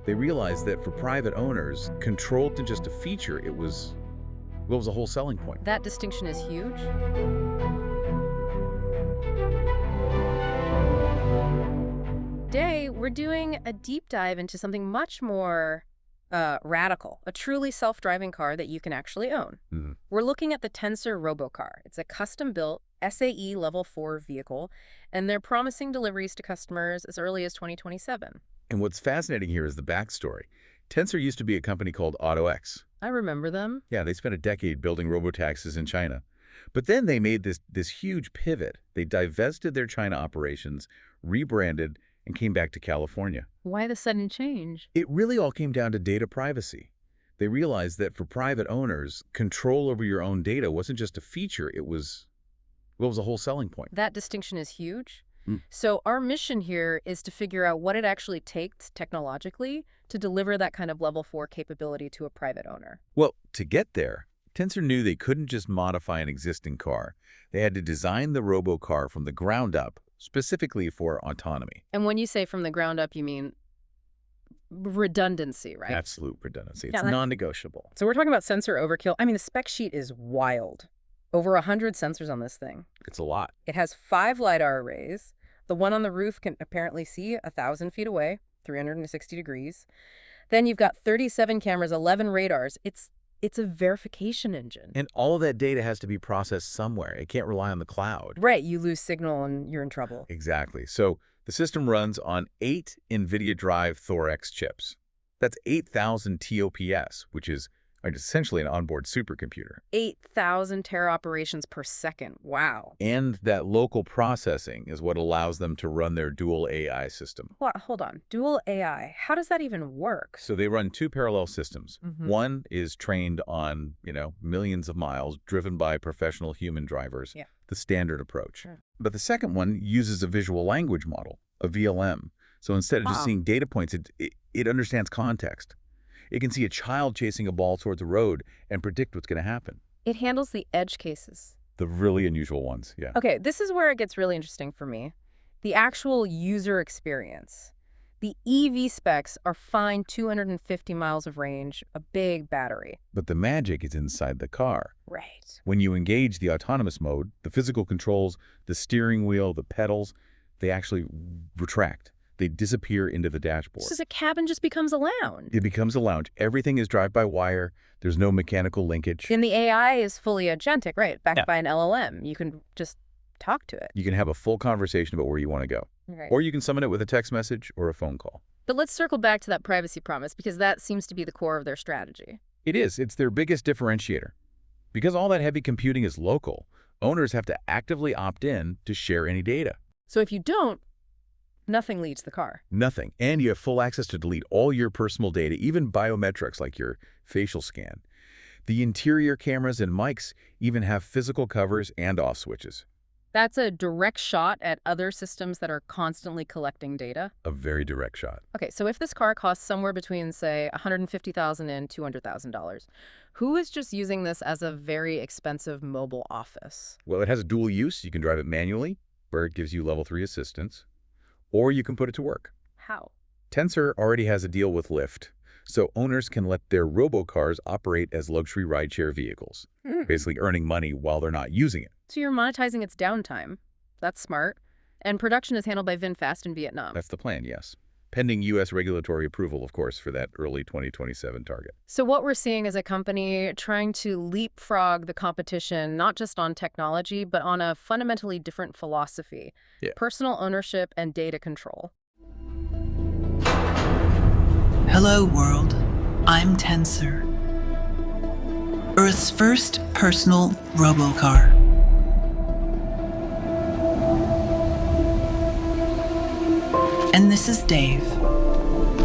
They realized that for private owners, control isn't just a feature, it was a whole selling point. That distinction is huge. Today, we're doing a deep dive into something much more radical, a truly self-driving car that you can actually own. We're looking at the Tensor RoboCar. It's a custom-built SAE Level 4 vehicle, and they're promising deliveries to customers as early as 2027. And what's fascinating here is the backstory. Tensor used to be a company called AutoX. I remember them. Yeah, they spent a decade building robotaxis in China. But then they made this huge pivot. They divested their China operations, rebranded, and came back to California. Why the sudden change? It really all came down to data privacy. They realized that for private owners, control over your own data wasn't just a feature, it was a whole selling point. That distinction is huge. So our mission here is to figure out what it actually takes technologically to deliver that kind of level 4 capability to a private owner. Well, to get there, Tensor knew they couldn't just modify an existing car. They had to design the RoboCar from the ground up, specifically for autonomy. And when you say from the ground up, you mean redundancy, right? Absolute redundancy. Yeah, It's non-negotiable. So we're talking about sensor overkill. I mean, the spec sheet is wild. Over 100 sensors on this thing. It's a lot. It has 5 LiDAR arrays. The one on the roof can apparently see 1,000 feet away, 360 degrees. Then you've got 37 cameras, 11 radars. It's a verification engine. And all of that data has to be processed somewhere. It can't rely on the cloud. Right, you lose signal and you're in trouble. Exactly. So the system runs on 8 NVIDIA Drive Thor-X chips. That's 8,000 TOPS, which is essentially an onboard supercomputer. 8,000 tera operations per second. Wow. And that local processing is what allows them to run their dual AI system. Hold on. Dual AI. How does that even work? So they run 2 parallel systems. One is trained on, millions of miles, driven by professional human drivers, the standard approach. Sure. But the second one uses a visual language model, a VLM. So instead of just seeing data points, it understands context. It can see a child chasing a ball towards the road and predict what's going to happen. It handles the edge cases. The really unusual ones, yeah. Okay, this is where it gets really interesting for me. The actual user experience. The EV specs are fine 250 miles of range, a big battery. But the magic is inside the car. Right. When you engage the autonomous mode, the physical controls, the steering wheel, the pedals, they actually retract. They disappear into the dashboard. So the cabin just becomes a lounge. It becomes a lounge. Everything is drive-by-wire. There's no mechanical linkage. And the AI is fully agentic, right? Backed by an LLM. You can just talk to it. You can have a full conversation about where you want to go. Right. Or you can summon it with a text message or a phone call. But let's circle back to that privacy promise, because that seems to be the core of their strategy. It is. It's their biggest differentiator. Because all that heavy computing is local, owners have to actively opt in to share any data. So if you don't, nothing leaves the car. Nothing. And you have full access to delete all your personal data, even biometrics like your facial scan. The interior cameras and mics even have physical covers and off switches. That's a direct shot at other systems that are constantly collecting data. A very direct shot. Okay, so if this car costs somewhere between, say, $150,000 and $200,000, who is just using this as a very expensive mobile office? Well, it has a dual use. You can drive it manually, where it gives you level 3 assistance, or you can put it to work. How? Tensor already has a deal with Lyft, so owners can let their robocars operate as luxury rideshare vehicles, basically earning money while they're not using it. So you're monetizing its downtime. That's smart. And production is handled by VinFast in Vietnam. That's the plan, yes. Pending U.S. regulatory approval, of course, for that early 2027 target. So what we're seeing is a company trying to leapfrog the competition, not just on technology, but on a fundamentally different philosophy. Yeah. Personal ownership and data control. Hello, world. I'm Tensor, Earth's first personal RoboCar. And this is Dave.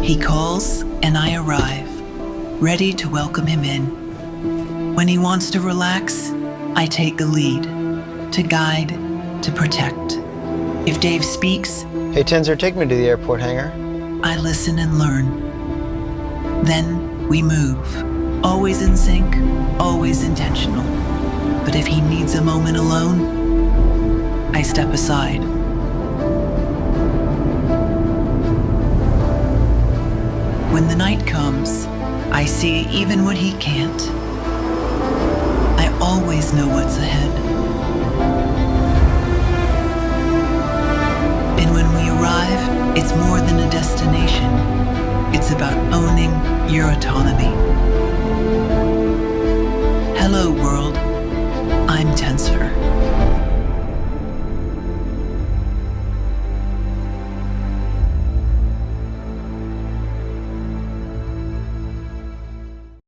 He calls and I arrive, ready to welcome him in. When he wants to relax, I take the lead, to guide, to protect. If Dave speaks, Hey Tensor, take me to the airport hangar. I listen and learn. Then we move, always in sync, always intentional. But if he needs a moment alone, I step aside. When the night comes, I see even what he can't. I always know what's ahead. And when we arrive, it's more than a destination. It's about owning your autonomy. Hello, world. I'm Tensor.